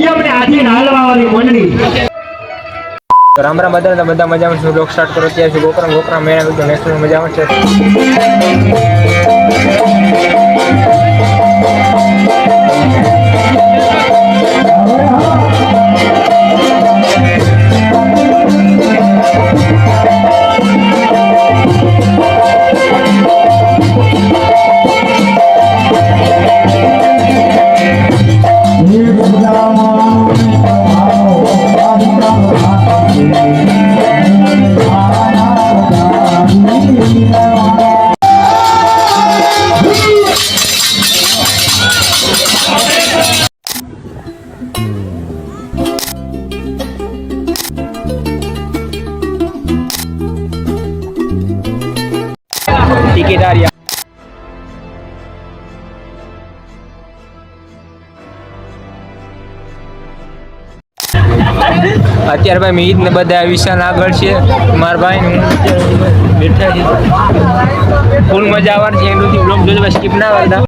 નિયમને આધીન હાલવાવાળી મંડળી। રામ રામ બધા મજામાં છું। બ્લોગ સ્ટાર્ટ કરો ત્યાં છું ગોકરા મેળા બધું નેશનલ મજામાં છે। ટિકિટ આ રહ્યા। અત્યારે ભાઈ મીત ને બધા વિશાલ આગળ છે। મારા ભાઈ ને હું બેઠા છે। ફૂલ મજા આવવાની છે। એનું બ્લોગ જોજો, સ્કીપ ના કરતા।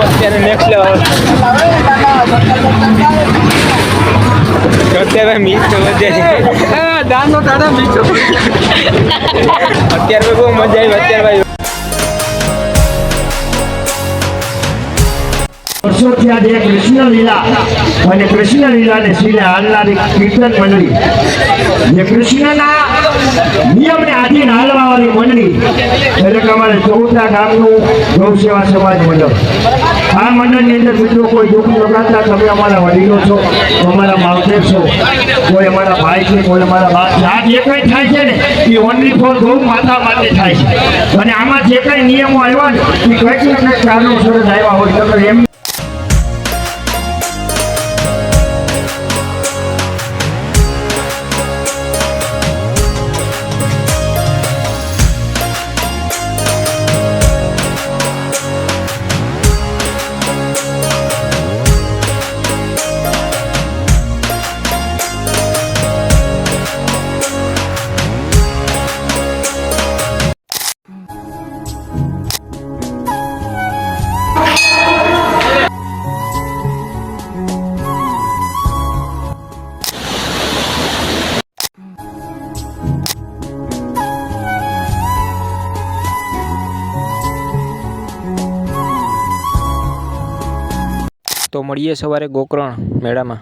અત્યારે નેક્સ્ટ લેવલ અત્યારે મીઠ તો વધે છે। દાનો ટાડા મીઠ અત્યારે બહુ મજા આવી। અત્યારે ભાઈ વર્ષોથી આજે કૃષ્ણ લીલા અને કૃષ્ણ લીલાને શ્રીને હાલનારી કીર્તન મંડળી, જે કૃષ્ણના નિયમને આધીન હાલવાવાળી મંડળી, એટલે કે અમારે ચૌદા ગામનું ગૌ સેવા સમાજ મંડળ। આ મંડળની અંદર મિત્રો કોઈ દુઃખ લગાડતા તમે અમારા વડીલો છો, અમારા માવતર છો, કોઈ અમારા ભાઈ છે, કોઈ અમારા બા છે। આ જે કંઈ થાય છે ને એ ઓનલી ફોર ગૌ માતા માટે થાય છે। અને આમાં જે કંઈ નિયમો આવ્યા ને એ કંઈક ને કંઈક કારણોસર જ આવ્યા હોય તો એમ તો મળીએ સવારે ગોકરણ મેળામાં।